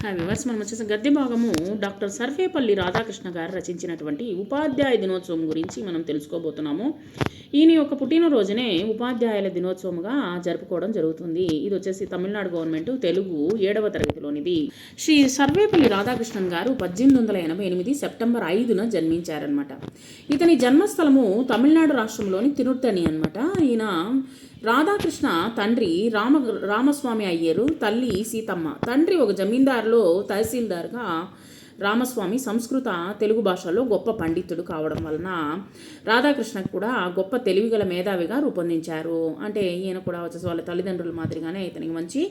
Hi viewers, మనం వచ్చేసి గద్య భాగము డాక్టర్ సర్వేపల్లి రాధాకృష్ణ గారు రచించినటువంటి ఉపాధ్యాయ దినోత్సవం గురించి మనం తెలుసుకోబోతున్నాము. ఈయన యొక్క పుట్టినరోజునే ఉపాధ్యాయుల దినోత్సవంగా జరుపుకోవడం జరుగుతుంది. ఇది వచ్చేసి తమిళనాడు గవర్నమెంట్ తెలుగు 7వ తరగతిలోనిది. శ్రీ సర్వేపల్లి రాధాకృష్ణన్ గారు 1888 సెప్టెంబర్ 5న జన్మించారనమాట. ఇతని జన్మస్థలము తమిళనాడు రాష్ట్రంలోని తిరుత్తని అనమాట. ఈయన రాధాకృష్ణ తండ్రి రామస్వామి అయ్యరు, తల్లి సీతమ్మ. తండ్రి ఒక జమీందారులో తహసీల్దార్గా రామస్వామి సంస్కృత తెలుగు భాషలో గొప్ప పండితుడు కావడం వలన రాధాకృష్ణకు కూడా గొప్ప తెలివిగల మేధావిగా రూపొందించారు. అంటే ఈయన కూడా వచ్చేసి వాళ్ళ తల్లిదండ్రుల మాదిరిగానే ఇతనికి మంచి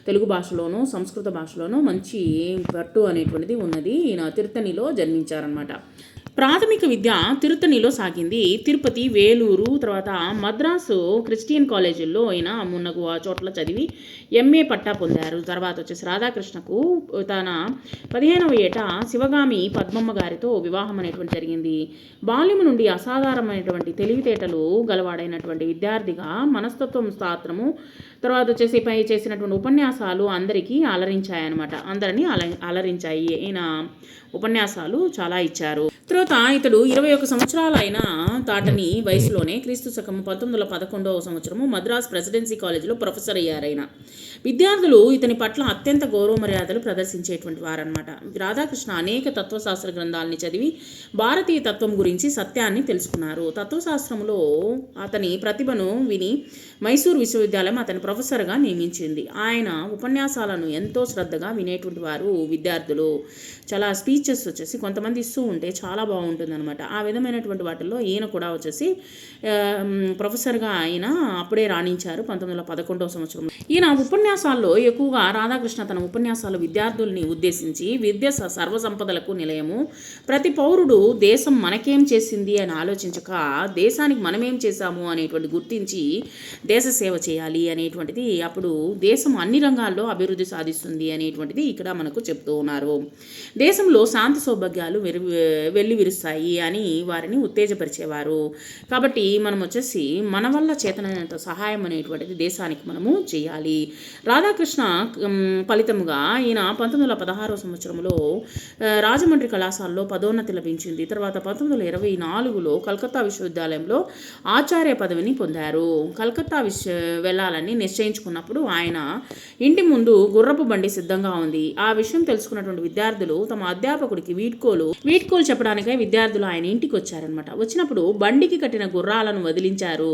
తెలుగు భాషలోను సంస్కృత భాషలోనూ మంచి పట్టు అనేటువంటిది ఉన్నది. ఈయన తిరుత్తనిలో జన్మించారనమాట. ప్రాథమిక విద్య తిరుత్తనిలో సాగింది. తిరుపతి, వేలూరు, తర్వాత మద్రాసు క్రిస్టియన్ కాలేజీల్లో ఆయన మున్నగు చోట్ల చదివి ఎంఏ పట్టా పొందారు. తర్వాత వచ్చేసి రాధాకృష్ణకు తన 15వ ఏట శివగామి పద్మమ్మ గారితో వివాహం అనేటువంటి జరిగింది. బాల్యం నుండి అసాధారణమైనటువంటి తెలివితేటలు గలవాడైనటువంటి విద్యార్థిగా మనస్తత్వం శాస్త్రము, తర్వాత వచ్చేసి పై చేసినటువంటి ఉపన్యాసాలు అందరికీ అలరించాయన్నమాట. అందరినీ అలరించాయి. ఈయన ఉపన్యాసాలు చాలా ఇచ్చారు. తర్వాత ఇతడు 21 సంవత్సరాలు అయిన తాటని వయసులోనే క్రీస్తు శకం 1911వ సంవత్సరము మద్రాస్ ప్రెసిడెన్సీ కాలేజీలో ప్రొఫెసర్ అయ్యారైన. విద్యార్థులు ఇతని పట్ల అత్యంత గౌరవ మర్యాదలు ప్రదర్శించేటువంటి వారనమాట. రాధాకృష్ణ అనేక తత్వశాస్త్ర గ్రంథాలని చదివి భారతీయ తత్వం గురించి సత్యాన్ని తెలుసుకున్నారు. తత్వశాస్త్రంలో అతని ప్రతిభను విని మైసూరు విశ్వవిద్యాలయం అతని ప్రొఫెసర్గా నియమించింది. ఆయన ఉపన్యాసాలను ఎంతో శ్రద్ధగా వినేటువంటి వారు విద్యార్థులు. చాలా స్పీచెస్ వచ్చేసి కొంతమంది ఇస్తూ ఉంటే చాలా బాగుంటుందన్నమాట. ఆ విధమైనటువంటి వాటిల్లో ఈయన కూడా వచ్చేసి ప్రొఫెసర్గా ఆయన అప్పుడే రాణించారు 1911వ సంవత్సరంలో. ఈయన ఉపన్యాసాల్లో ఎక్కువగా రాధాకృష్ణ తన ఉపన్యాసాలు విద్యార్థుల్ని ఉద్దేశించి విద్య సర్వసంపదలకు నిలయము, ప్రతి పౌరుడు దేశం మనకేం చేసింది అని ఆలోచించక దేశానికి మనమేం చేశాము అనేటువంటి గుర్తించి దేశ సేవ చేయాలి అనేటువంటిది, అప్పుడు దేశం అన్ని రంగాల్లో అభివృద్ధి సాధిస్తుంది అనేటువంటిది ఇక్కడ మనకు చెప్తూ ఉన్నారు. దేశంలో శాంతి సౌభాగ్యాలు వెళ్ళి విరుస్తాయి అని వారిని ఉత్తేజపరిచేవారు. కాబట్టి మనం వచ్చేసి మన వల్ల చేతనైనంత సహాయం అనేటువంటిది దేశానికి మనము చేయాలి. రాధాకృష్ణ ఫలితముగా ఈయన 1916వ సంవత్సరంలో రాజమండ్రి కళాశాలలో పదోన్నతి లభించింది. తర్వాత 1924లో కలకత్తా విశ్వవిద్యాలయంలో ఆచార్య పదవిని పొందారు. కలకత్తా వెళ్ళాలని నిశ్చయించుకున్నప్పుడు ఆయన ఇంటి ముందు గుర్రపు బండి సిద్ధంగా ఉంది. ఆ విషయం తెలుసుకున్నటువంటి విద్యార్థులు తమ అధ్యాపకుడికి వీడ్కోలు చెప్పడానికై విద్యార్థులు ఆయన ఇంటికి వచ్చారనమాట. వచ్చినప్పుడు బండికి కట్టిన గుర్రాలను వదిలించారు.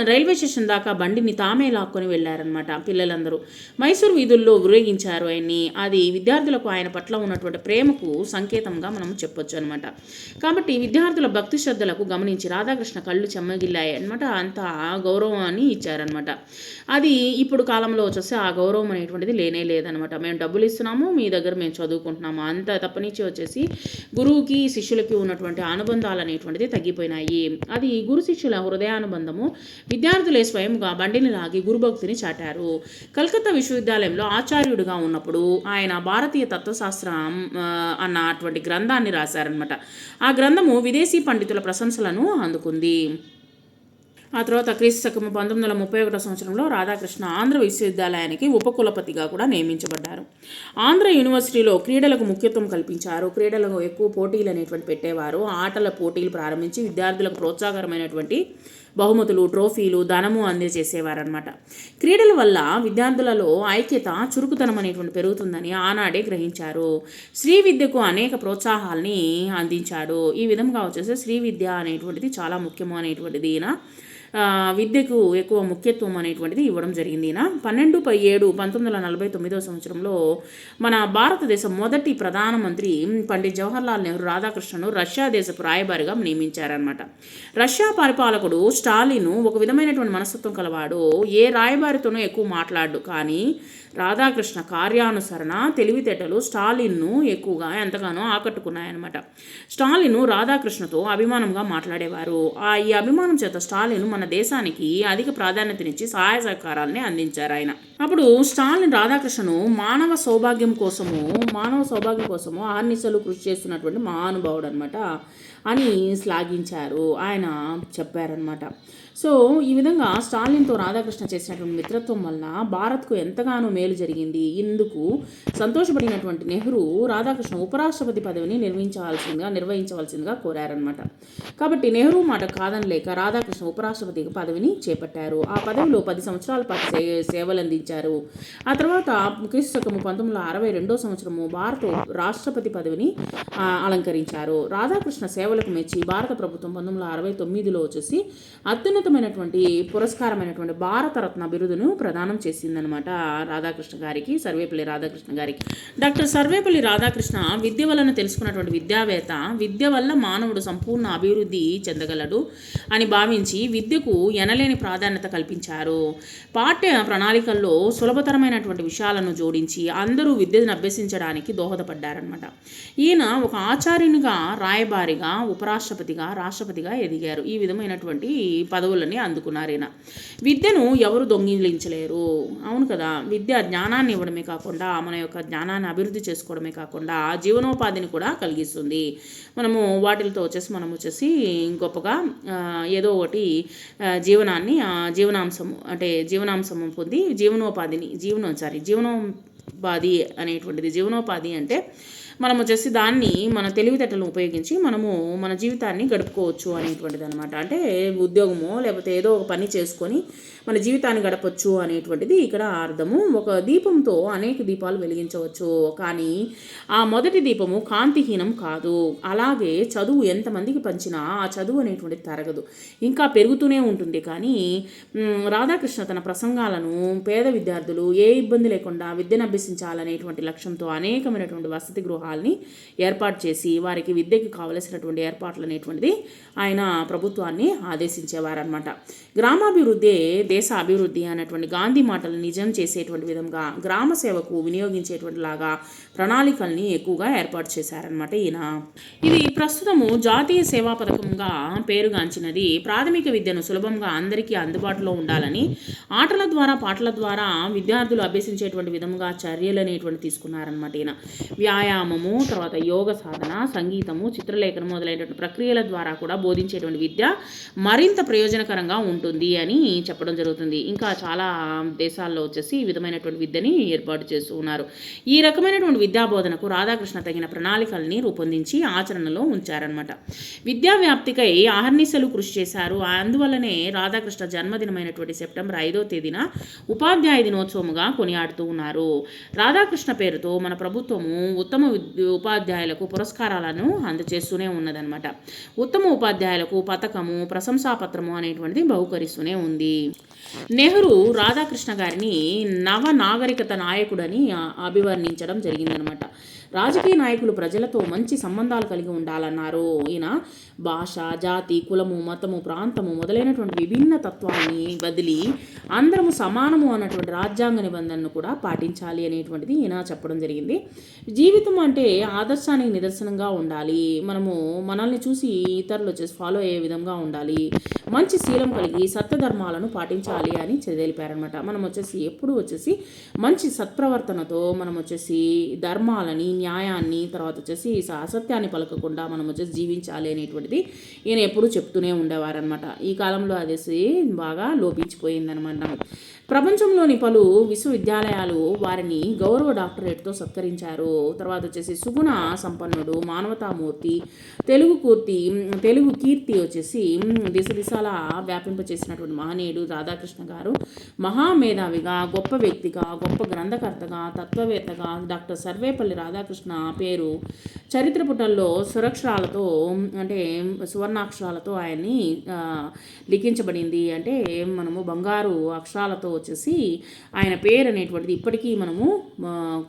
రైల్వే స్టేషన్ దాకా బండిని తామే లాక్కొని వెళ్ళారనమాట. పిల్లలందరూ మైసూరు వీధుల్లో ఊరేగించారు ఆయన్ని. అది విద్యార్థులకు ఆయన పట్ల ఉన్నటువంటి ప్రేమకు సంకేతంగా మనం చెప్పొచ్చు అనమాట. కాబట్టి విద్యార్థుల భక్తి శ్రద్ధలకు గమనించి రాధాకృష్ణ కళ్ళు చెమ్మగిల్లాయి అనమాట. అంత గౌరవాన్ని ఇచ్చారనమాట. అది ఇప్పుడు కాలంలో వచ్చేసి ఆ గౌరవం అనేటువంటిది లేనే లేదనమాట. మేము డబ్బులు ఇస్తున్నాము, మీ దగ్గర మేము చదువుకుంటున్నాము అంత తప్పనిచ్చి వచ్చేసి గురువుకి శిష్యులకి ఉన్నటువంటి అనుబంధాలు అనేటువంటిది తగ్గిపోయినాయి. అది గురు శిష్యుల హృదయానుబంధము. విద్యార్థులే స్వయంగా బండిని లాగి గురుభక్తిని చాటారు. కలకత్తా విశ్వవిద్యాలయంలో ఆచార్యుడిగా ఉన్నప్పుడు ఆయన భారతీయ తత్వశాస్త్రం అన్నటువంటి గ్రంథాన్ని రాశారనమాట. ఆ గ్రంథము విదేశీ పండితుల ప్రశంసలను అందుకుంది. ఆ తర్వాత క్రీస్తు శకం 1931 సంవత్సరంలో రాధాకృష్ణ ఆంధ్ర విశ్వవిద్యాలయానికి ఉపకులపతిగా కూడా నియమించబడ్డారు. ఆంధ్ర యూనివర్సిటీలో క్రీడలకు ముఖ్యత్వం కల్పించారు. క్రీడలకు ఎక్కువ పోటీలు అనేటువంటి పెట్టేవారు. ఆటల పోటీలు ప్రారంభించి విద్యార్థులకు ప్రోత్సాహకరమైనటువంటి బహుమతులు, ట్రోఫీలు, ధనము అందజేసేవారనమాట. క్రీడల వల్ల విద్యార్థులలో ఐక్యత, చురుకుతనం అనేటువంటి పెరుగుతుందని ఆనాడే గ్రహించారు. శ్రీ విద్యకు అనేక ప్రోత్సాహాలని అందించాడు. ఈ విధంగా వచ్చేసి శ్రీ విద్య అనేటువంటిది చాలా ముఖ్యము అనేటువంటిది ఈయన విద్యకు ఎక్కువ ముఖ్యత్వం అనేటువంటిది ఇవ్వడం జరిగింది. 12/7/1949 సంవత్సరంలో మన భారతదేశం మొదటి ప్రధానమంత్రి పండిత్ జవహర్లాల్ నెహ్రూ రాధాకృష్ణను రష్యా దేశపు రాయబారిగా నియమించారనమాట. రష్యా పరిపాలకుడు స్టాలిన్ ఒక విధమైనటువంటి మనస్తత్వం కలవాడు. ఏ రాయబారితోనూ ఎక్కువ మాట్లాడు. కానీ రాధాకృష్ణ కార్యానుసరణ, తెలివితేటలు స్టాలిన్ను ఎక్కువగా ఎంతగానో ఆకట్టుకున్నాయన్నమాట. స్టాలిన్ రాధాకృష్ణతో అభిమానంగా మాట్లాడేవారు. ఈ అభిమానం చేత స్టాలిన్ మన దేశానికి అధిక ప్రాధాన్యతనిచ్చి సహాయ సహకారాలని అందించారు ఆయన. అప్పుడు స్టాలిన్ రాధాకృష్ణను మానవ సౌభాగ్యం కోసము ఆర్నిశలు కృషి చేస్తున్నటువంటి మహానుభావుడు అనమాట అని శ్లాఘించారు. ఆయన చెప్పారనమాట. సో ఈ విధంగా స్టాలిన్తో రాధాకృష్ణ చేసినటువంటి మిత్రత్వం వలన భారత్కు ఎంతగానో మేలు జరిగింది. ఇందుకు సంతోషపడినటువంటి నెహ్రూ రాధాకృష్ణ ఉపరాష్ట్రపతి పదవిని నిర్వహించవలసిందిగా కోరారనమాట. కాబట్టి నెహ్రూ మాట కాదనలేక రాధాకృష్ణ ఉపరాష్ట్రపతి పదవిని చేపట్టారు. ఆ పదవిలో 10 సంవత్సరాల పాటు సేవలందించారు. ఆ తర్వాత క్రీస్తు 1962 సంవత్సరము భారత రాష్ట్రపతి పదవిని అలంకరించారు. రాధాకృష్ణ సేవలకు మెచ్చి భారత ప్రభుత్వం 1969లో వచ్చేసి అత్యున్నతమైనటువంటి పురస్కారమైనటువంటి భారతరత్న బిరుదును ప్రదానం చేసిందనమాట రాధాకృష్ణ గారికి, సర్వేపల్లి రాధాకృష్ణ గారికి. డాక్టర్ సర్వేపల్లి రాధాకృష్ణ విద్య వలన తెలుసుకున్నటువంటి విద్యావేత్త. విద్య వల్ల మానవుడు సంపూర్ణ అభివృద్ధి చెందగలడు అని భావించి విద్యకు ఎనలేని ప్రాధాన్యత కల్పించారు. పాఠ్య ప్రణాళికల్లో సులభతరమైనటువంటి విషయాలను జోడించి అందరూ విద్యను అభ్యసించడానికి దోహదపడ్డారనమాట. ఈయన ఒక ఆచార్యునిగా, రాయబారిగా, ఉపరాష్ట్రపతిగా, రాష్ట్రపతిగా ఎదిగారు. ఈ విధమైనటువంటి పదవులని అందుకున్నారు ఈయన. విద్యను ఎవరు దొంగిలించలేరు. అవును కదా. విద్య జ్ఞానాన్ని ఇవ్వడమే కాకుండా మన యొక్క జ్ఞానాన్ని అభివృద్ధి చేసుకోవడమే కాకుండా జీవనోపాధిని కూడా కలిగిస్తుంది. మనము వాటితో వచ్చేసి గొప్పగా ఏదో ఒకటి జీవనాంశము పొంది జీవనోపాధి అంటే మనం వచ్చేసి దాన్ని మన తెలివితేటలను ఉపయోగించి మనము మన జీవితాన్ని గడుపుకోవచ్చు అనేటువంటిది అనమాట. అంటే ఉద్యోగమో లేకపోతే ఏదో ఒక పని చేసుకొని మన జీవితాన్ని గడపచ్చు అనేటువంటిది ఇక్కడ అర్థము. ఒక దీపంతో అనేక దీపాలు వెలిగించవచ్చు, కానీ ఆ మొదటి దీపము కాంతిహీనం కాదు. అలాగే చదువు ఎంతమందికి పంచినా ఆ చదువు అనేటువంటిది తరగదు, ఇంకా పెరుగుతూనే ఉంటుంది. కానీ రాధాకృష్ణ తన ప్రసంగాలను పేద విద్యార్థులు ఏ ఇబ్బంది లేకుండా విద్యను అభ్యసించాలనేటువంటి లక్ష్యంతో అనేకమైనటువంటి వసతి గృహాల్ని ఏర్పాటు చేసి వారికి విద్యకు కావలసినటువంటి ఏర్పాట్లు అనేటువంటిది ఆయన ప్రభుత్వాన్ని ఆదేశించేవారనమాట. గ్రామాభివృద్ధి దేశ అభివృద్ధి అన్నటువంటి గాంధీ మాటలు నిజం చేసేటువంటి విధంగా గ్రామ సేవకు వినియోగించేటువంటి లాగా ప్రణాళికల్ని ఎక్కువగా ఏర్పాటు చేశారనమాట ఈయన. ఇది ప్రస్తుతము జాతీయ సేవా పథకంగా పేరుగాంచినది. ప్రాథమిక విద్యను సులభంగా అందరికీ అందుబాటులో ఉండాలని ఆటల ద్వారా పాటల ద్వారా విద్యార్థులు అభ్యసించేటువంటి విధంగా చర్యలు అనేటువంటి తీసుకున్నారనమాట ఈయన. వ్యాయామము, తర్వాత యోగ సాధన, సంగీతము, చిత్రలేఖనం మొదలైనటువంటి ప్రక్రియల ద్వారా కూడా బోధించేటువంటి విద్య మరింత ప్రయోజనకరంగా ఉంటుంది అని చెప్పడం జరుగుతుంది. ఇంకా చాలా దేశాల్లో వచ్చేసి ఈ విధమైనటువంటి విద్యని ఏర్పాటు చేస్తూ ఉన్నారు. ఈ రకమైనటువంటి విద్యాబోధనకు రాధాకృష్ణ తగిన ప్రణాళికల్ని రూపొందించి ఆచరణలో ఉంచారనమాట. విద్యా వ్యాప్తికై అహర్నిశలు కృషి చేశారు. అందువల్లనే రాధాకృష్ణ జన్మదినమైనటువంటి సెప్టెంబర్ 5వ తేదీన ఉపాధ్యాయ దినోత్సవముగా కొనియాడుతూ ఉన్నారు. రాధాకృష్ణ పేరుతో మన ప్రభుత్వము ఉత్తమ ఉపాధ్యాయులకు పురస్కారాలను అందజేస్తూనే ఉన్నదనమాట. ఉత్తమ ఉపాధ్యాయులకు పథకము, ప్రశంసాపత్రము అనేటువంటిది బహుకరిస్తూనే ఉంది. నెహ్రూ రాధాకృష్ణ గారిని నవ నాగరికత నాయకుడని అభివర్ణించడం జరిగిందనమాట. రాజకీయ నాయకులు ప్రజలతో మంచి సంబంధాలు కలిగి ఉండాలన్నారు. ఈయన భాష, జాతి, కులము, మతము, ప్రాంతము మొదలైనటువంటి విభిన్న తత్వాన్ని వదిలి అందరము సమానము అన్నటువంటి రాజ్యాంగ నిబంధనను కూడా పాటించాలి అనేటువంటిది ఈయన చెప్పడం జరిగింది. జీవితం అంటే ఆదర్శానికి నిదర్శనంగా ఉండాలి. మనము మనల్ని చూసి ఇతరులు వచ్చేసి ఫాలో అయ్యే విధంగా ఉండాలి. మంచి శీలం కలిగి సత్యధర్మాలను పాటించాలి అని తెలిపారనమాట. మనం వచ్చేసి ఎప్పుడు వచ్చేసి మంచి సత్ప్రవర్తనతో మనం వచ్చేసి ధర్మాలని, న్యాయాన్ని, తర్వాత వచ్చేసి అసత్యాన్ని పలకకుండా మనం వచ్చేసి జీవించాలి అనేటువంటిది ఈయన ఎప్పుడూ చెప్తూనే ఉండేవారనమాట. ఈ కాలంలో అదేసి బాగా లోపించిపోయిందనమాట. ప్రపంచంలోని పలు విశ్వవిద్యాలయాలు వారిని గౌరవ డాక్టరేట్తో సత్కరించారు. తర్వాత వచ్చేసి సుగుణ సంపన్నుడు, మానవతామూర్తి, తెలుగు కీర్తి వచ్చేసి దిశలా వ్యాపింపచేసినటువంటి మహనీయుడు రాధాకృష్ణ గారు. మహామేధావిగా, గొప్ప వ్యక్తిగా, గొప్ప గ్రంథకర్తగా, తత్వవేత్తగా డాక్టర్ సర్వేపల్లి రాధాకృష్ణ పేరు చరిత్ర పుటల్లో సువర్ణాక్షరాలతో ఆయన్ని లిఖించబడింది. అంటే మనము బంగారు అక్షరాలతో వచ్చేసి ఆయన పేరు అనేటువంటిది ఇప్పటికీ మనము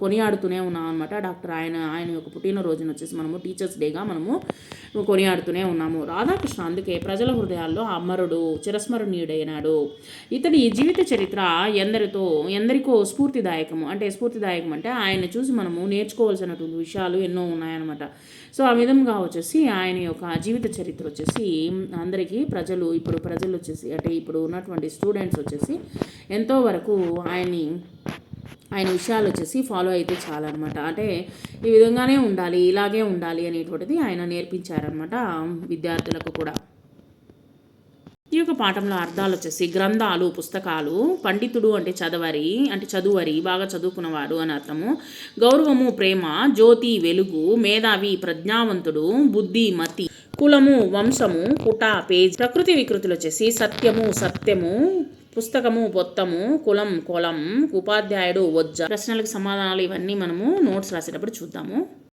కొనియాడుతూనే ఉన్నాం అనమాట. ఆయన యొక్క పుట్టినరోజున వచ్చేసి మనము టీచర్స్ డేగా మనము కొనియాడుతూనే ఉన్నాము. రాధాకృష్ణ అందుకే ప్రజల హృదయాల్లో అమరుడు, చిరస్మరణీయుడైనాడు. ఇతడి జీవిత చరిత్ర ఎందరికో స్ఫూర్తిదాయకం అంటే ఆయన చూసి మనము నేర్చుకోవాల్సినటువంటి విషయాలు ఎన్నో ఉన్నాయన్నమాట. సో ఆ విధంగా వచ్చేసి ఆయన యొక్క జీవిత చరిత్ర వచ్చేసి అందరికీ ప్రజలు వచ్చేసి అంటే ఇప్పుడు ఉన్నటువంటి స్టూడెంట్స్ వచ్చేసి ఎంతో వరకు ఆయన విషయాలు వచ్చేసి ఫాలో అయితే చాలన్నమాట. అంటే ఈ విధంగానే ఉండాలి, ఇలాగే ఉండాలి అనేటువంటిది ఆయన నేర్పించారనమాట విద్యార్థులకు కూడా. ఈ యొక్క పాఠంలో అర్థాలు వచ్చేసి గ్రంథాలు, పుస్తకాలు, పండితుడు అంటే చదువరి, బాగా చదువుకున్నవాడు అని అర్థము, గౌరవము ప్రేమ, జ్యోతి వెలుగు, మేధావి ప్రజ్ఞావంతుడు, బుద్ధి మతి, కులము వంశము, పుట పేజ్. ప్రకృతి వికృతులు వచ్చేసి సత్యము, పుస్తకము పొత్తము, కులం కొలం, ఉపాధ్యాయుడు వజ్జ. ప్రశ్నలకు సమాధానాలు ఇవన్నీ మనము నోట్స్ రాసేటప్పుడు చూద్దాము.